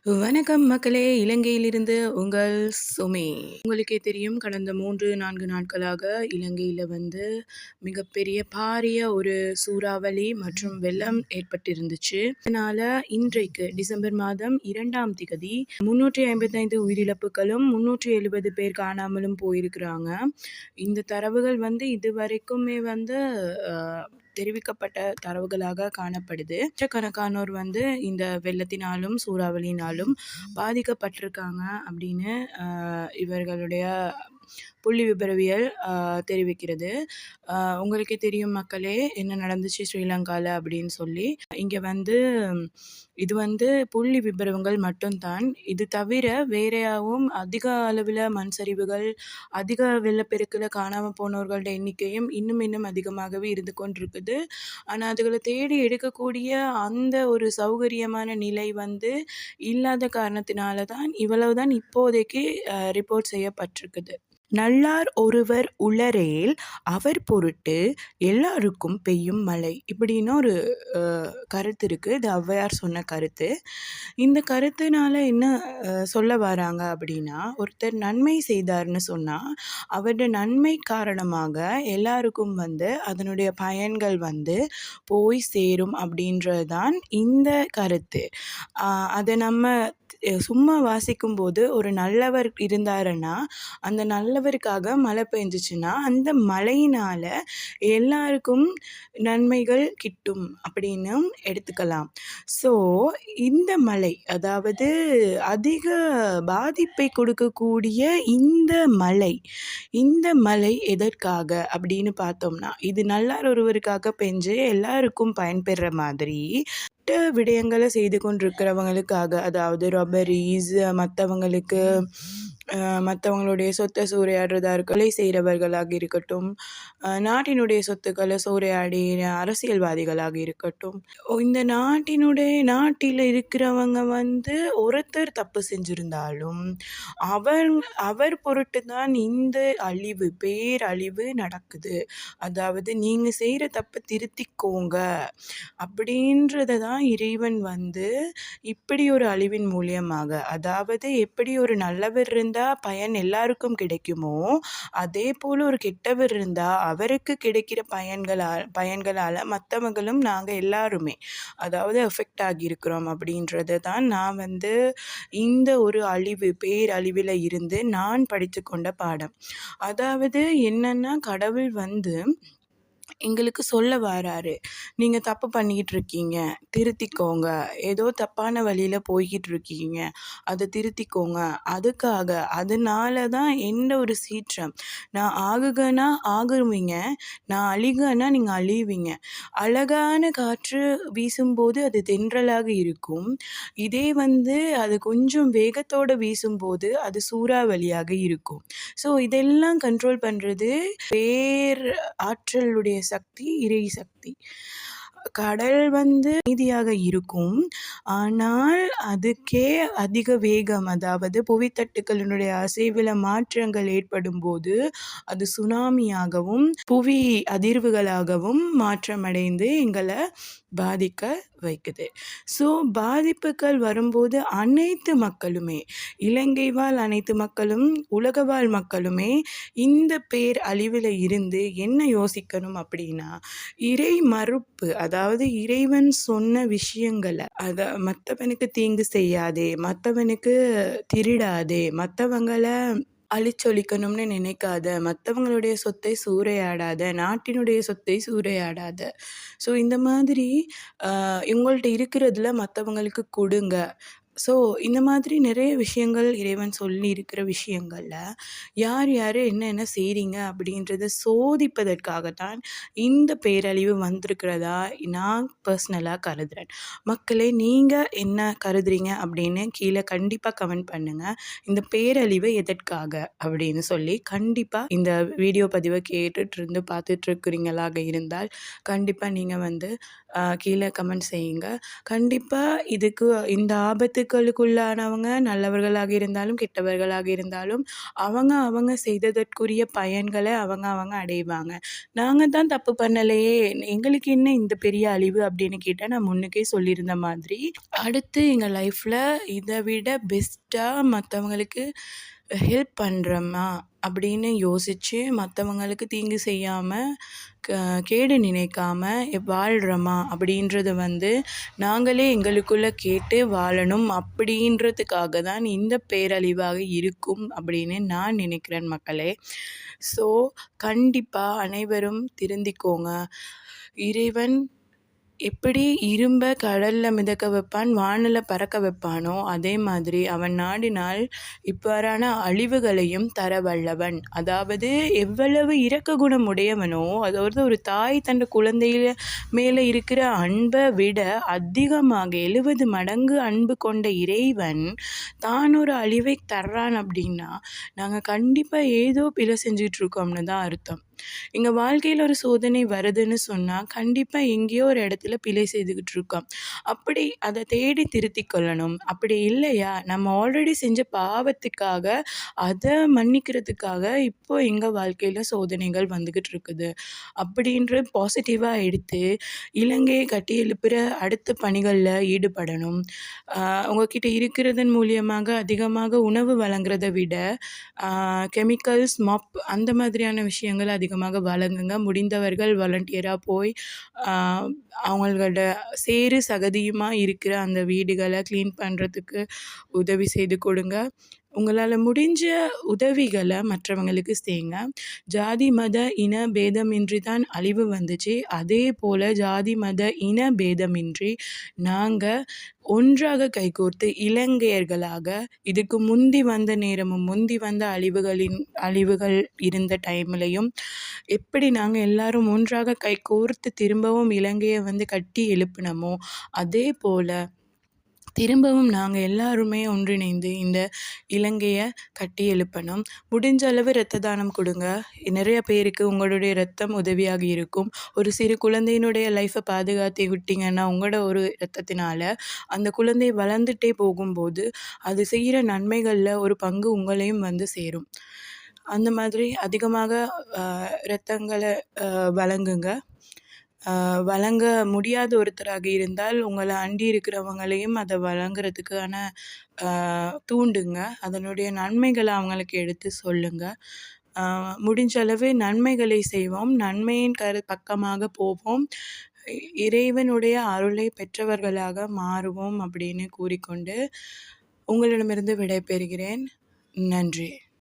வணக்கம் மக்களே! இலங்கையிலிருந்து உங்கள் சுமி. உங்களுக்கே தெரியும் கடந்த 3, 4 நாட்களாக இலங்கையில மிகப்பெரிய பாரிய ஒரு சூறாவளி மற்றும் வெள்ளம் ஏற்பட்டிருந்துச்சு. அதனால இன்றைக்கு டிசம்பர் மாதம் 2ஆம் திகதி 355 உயிரிழப்புகளும் 370 பேர் காணாமலும் போயிருக்கிறாங்க. இந்த தரவுகள் இதுவரைக்குமே அ தெரிவிக்கப்பட்ட தரவுகளாக காணப்படுது. லட்சக்கணக்கானோர் இந்த வெள்ளத்தினாலும் சூறாவளியினாலும் பாதிக்கப்பட்டிருக்காங்க அப்படின்னு இவர்களுடைய புள்ளி விபரவியல் தெரிவிக்கிறது. உங்களுக்கே தெரியும் மக்களே, என்ன நடந்துச்சு ஸ்ரீலங்காவில் அப்படின்னு சொல்லி. இங்கே இது புள்ளி விபரங்கள் மட்டும்தான். இது தவிர வேறையாகவும் அதிக அளவில் மண் சரிவுகள், அதிக வெள்ளப்பெருக்கில் காணாமல் போனவர்களோட எண்ணிக்கையும் இன்னும் அதிகமாகவே இருந்து கொண்டிருக்குது. ஆனால் அதுகளை தேடி எடுக்கக்கூடிய அந்த ஒரு சௌகரியமான நிலை இல்லாத காரணத்தினால தான் இவ்வளவுதான் இப்போதைக்கு ரிப்போர்ட் செய்யப்பட்டிருக்குது. நல்லார் ஒருவர் உளரேல் அவர் பொருட்டு எல்லாருக்கும் பெய்யும் மழை இப்படின்னு ஒரு கருத்து இருக்குது. இது ஔவையார் சொன்ன கருத்து. இந்த கருத்துனால என்ன சொல்ல வராங்க அப்படின்னா, ஒருத்தர் நன்மை செய்தார்னு சொன்னால் அவருடைய நன்மை காரணமாக எல்லாருக்கும் அதனுடைய பயன்கள் போய் சேரும் அப்படின்றது தான் இந்த கருத்து. அதை நம்ம சும்மா வாசிக்கும்போது ஒரு நல்லவர் இருந்தாருன்னா அந்த நல்லவருக்காக மழை பெஞ்சிச்சுன்னா அந்த மழையினால் எல்லாருக்கும் நன்மைகள் கிட்டும் அப்படின்னு எடுத்துக்கலாம். ஸோ இந்த மழை, அதாவது அதிக பாதிப்பை கொடுக்கக்கூடிய இந்த மழை எதற்காக அப்படின்னு பார்த்தோம்னா, இது நல்லார் ஒருவருக்காக பெஞ்சு எல்லாருக்கும் பயன்பெற மாதிரி விடயங்களை செய்து கொண்டிருக்கிறவங்களுக்காக, அதாவது ராபரிஸ், மற்றவங்களுடைய சொத்தை சூறையாடுறதா கொலை செய்கிறவர்களாக இருக்கட்டும், நாட்டினுடைய சொத்துக்களை சூறையாடி அரசியல்வாதிகளாக இருக்கட்டும், இந்த நாட்டில் இருக்கிறவங்க ஒருத்தர் தப்பு செஞ்சிருந்தாலும் அவர் பொருட்டு தான் இந்த பேரழிவு நடக்குது. அதாவது நீங்கள் செய்கிற தப்பை திருத்திக்கோங்க அப்படின்றத தான் இறைவன் இப்படி ஒரு அழிவின் மூலியமாக, அதாவது எப்படி ஒரு நல்லவர் இருந்தால் பயன் எல்லாருக்கும் கிடைக்குமோ அதே போல் ஒரு கெட்டவர் இருந்தால் அவருக்கு கிடைக்கிற பயன்களால் மற்றவங்களும் நாங்கள் எல்லாருமே அதாவது எஃபெக்ட் ஆகியிருக்கிறோம் அப்படின்றத தான் நான் இந்த ஒரு பேரழிவில் இருந்து நான் படித்து கொண்ட பாடம். அதாவது என்னன்னா, கடவுள் எங்களுக்கு சொல்ல வராரு, நீங்கள் தப்பு பண்ணிக்கிட்டு இருக்கீங்க, திருத்திக்கோங்க. ஏதோ தப்பான வழியில் போய்கிட்டு இருக்கீங்க, அதை திருத்திக்கோங்க. அதனால தான் எந்த ஒரு சீற்றம், நான் ஆகுகனா ஆகுவீங்க, நான் அழிகனா நீங்கள் அழிவீங்க. அழகான காற்று வீசும்போது அது தென்றலாக இருக்கும். இதே அது கொஞ்சம் வேகத்தோடு வீசும்போது அது சூறாவளியாக இருக்கும். ஸோ இதெல்லாம் கண்ட்ரோல் பண்ணுறது ஆற்றலுடைய சக்தி, இறை சக்தி. கடல் அமைதியாக இருக்கும், ஆனால் அதுக்கே அதிக வேகம், அதாவது புவித்தட்டுக்களினுடைய அசைவில் மாற்றங்கள் ஏற்படும் போது அது சுனாமியாகவும் புவி அதிர்வுகளாகவும் மாற்றமடைந்து எங்களை பாதிக்க வைக்குது. ஸோ பாதிப்புகள் வரும்போது அனைத்து மக்களுமே, இலங்கை வாழ் அனைத்து மக்களும், உலக வாழ் மக்களுமே இந்த பேரழிவில் இருந்து என்ன யோசிக்கணும் அப்படின்னா, இறை மறுப்பு, அதாவது இறைவன் சொன்ன விஷயங்களை, மற்றவனுக்கு தீங்கு செய்யாதே, மற்றவனுக்கு திருடாதே, மற்றவங்களை அழிச்சொழிக்கணும்னு நினைக்காத, மற்றவங்களுடைய சொத்தை சூறையாடாத, நாட்டினுடைய சொத்தை சூறையாடாத. ஸோ இந்த மாதிரி உங்கள்கிட்ட இருக்கிறதுல மற்றவங்களுக்கு கொடுங்க. ஸோ இந்த மாதிரி நிறைய விஷயங்கள் இறைவன் சொல்லி இருக்கிற விஷயங்களில் யார் என்னென்ன செய்கிறீங்க அப்படின்றத சோதிப்பதற்காகத்தான் இந்த பேரழிவு வந்திருக்கிறதா நான் பர்சனலாக கருதுகிறேன். மக்களே, நீங்கள் என்ன கருதுறீங்க அப்படின்னு கீழே கண்டிப்பாக கமெண்ட் பண்ணுங்கள். இந்த பேரழிவு எதற்காக அப்படின்னு சொல்லி கண்டிப்பாக இந்த வீடியோ பதிவை கேட்டுட்டு பார்த்துட்ருக்குறீங்களாக இருந்தால் கண்டிப்பாக நீங்கள் கீழே கமெண்ட் செய்யுங்க. கண்டிப்பாக இந்த ஆபத்துக்கு ஆபத்துக்களுக்குள்ளானவங்க நல்லவர்களாக இருந்தாலும், கெட்டவர்களாக இருந்தாலும், அவங்க செய்ததற்குரிய பயன்கள அவங்க அடைவாங்க. நாங்க தான் தப்பு பண்ணலையே, எங்களுக்கு என்ன இந்த பெரிய அழிவு அப்படின்னு கேட்டா, நான் முன்னுக்கே சொல்லியிருந்த மாதிரி, அடுத்து எங்க லைஃப்ல இத விட பெஸ்ட்டா மத்தவங்களுக்கு ஹெல்ப் பண்றோமா அப்படின்னு யோசிச்சு, மத்தவங்களுக்கு தீங்கு செய்யாம, கேடு நினைக்காம வாழ்றோமா அப்படின்றத நாங்களே எங்களுக்குள்ள கேட்டு வாழணும் அப்படின்றதுக்காக தான் இந்த பேரழிவாக இருக்கும் அப்படின்னு நான் நினைக்கிறேன் மக்களே. ஸோ கண்டிப்பா அனைவரும் திருந்திக்கோங்க. இறைவன் எப்படி இரும்ப கடல்ல மிதக்க வைப்பான், வானில பறக்க வைப்பானோ, அதே மாதிரி அவன் நாடினால் இவ்வாறான அழிவுகளையும் தர வல்லவன். அதாவது எவ்வளவு இரக்க குணம் உடையவனோ, அதாவது ஒரு தாய் தன் குழந்தையில மேலே இருக்கிற அன்பை விட அதிகமாக 70 மடங்கு அன்பு கொண்ட இறைவன் தான் ஒரு அழிவை தர்றான் அப்படின்னா, நாங்கள் கண்டிப்பாக ஏதோ பிழை செஞ்சிட்ருக்கோம்னு தான் அர்த்தம். எங்கள் வாழ்க்கையில் ஒரு சோதனை வருதுன்னு சொன்னால் கண்டிப்பாக எங்கேயோ ஒரு இடத்துல பிழை செய்துக்கிட்டு இருக்கோம். அப்படி அதை தேடி திருத்திக் கொள்ளணும். அப்படி இல்லையா, நம்ம ஆல்ரெடி செஞ்ச பாவத்துக்காக அதை மன்னிக்கிறதுக்காக இப்போ எங்கள் வாழ்க்கையில் சோதனைகள் வந்துக்கிட்டு இருக்குது அப்படின்ற பாசிட்டிவாக எடுத்து இலங்கையை கட்டி எழுப்புகிற அடுத்த பணிகளில் ஈடுபடணும். உங்ககிட்ட இருக்கிறதன் மூலியமாக அதிகமாக உணவு வழங்குறதை விட கெமிக்கல்ஸ் அந்த மாதிரியான விஷயங்கள் அதிகமாக வழங்குங்க. முடிந்தவர்கள் வாலண்டியராக போய் அவங்களோட சேறு சகதியுமா இருக்கிற அந்த வீடுகளை க்ளீன் பண்ணுறதுக்கு உதவி செய்து கொடுங்க. உங்களால் முடிஞ்ச உதவிகளை மற்றவங்களுக்கு செய்யுங்க. ஜாதி மத இன பேதமின்றி தான் அழிவு வந்துச்சு. அதே போல் ஜாதி மத இன பேதமின்றி நாங்கள் ஒன்றாக கைகோர்த்து இலங்கையர்களாக இதுக்கு முந்தி வந்த நேரமும் முந்தி வந்த அழிவுகள் இருந்த டைம்லையும் எப்படி நாங்கள் எல்லாரும் ஒன்றாக கைகோர்த்து திரும்பவும் இலங்கையை கட்டி எழுப்பினமோ, அதே போல் திரும்பவும் நாங்கள் எல்லாருமே ஒன்றிணைந்து இந்த இலங்கையை கட்டி எழுப்பணும். முடிஞ்ச அளவு இரத்த தானம் கொடுங்க. நிறைய பேருக்கு உங்களுடைய இரத்தம் உதவியாக இருக்கும். ஒரு சிறு குழந்தையினுடைய லைஃப்பை பாதுகாத்து விட்டிங்கன்னா உங்களோட ஒரு இரத்தத்தினால அந்த குழந்தை வளர்ந்துட்டே போகும்போது அது செய்கிற நன்மைகளில் ஒரு பங்கு உங்களையும் சேரும். அந்த மாதிரி அதிகமாக இரத்தங்களை வழங்குங்க. வழங்க முடியாத ஒருத்தராக இருந்தால் உங்களை அண்டி இருக்கிறவங்களையும் அதை வழங்குறதுக்கான தூண்டுங்க. அதனுடைய நன்மைகளை அவங்களுக்கு எடுத்து சொல்லுங்கள். முடிஞ்ச அளவு நன்மைகளை செய்வோம். நன்மையின் பக்கமாக போவோம். இறைவனுடைய அருளை பெற்றவர்களாக மாறுவோம் அப்படின்னு கூறிக்கொண்டு உங்களிடமிருந்து விடைபெறுகிறேன். நன்றி.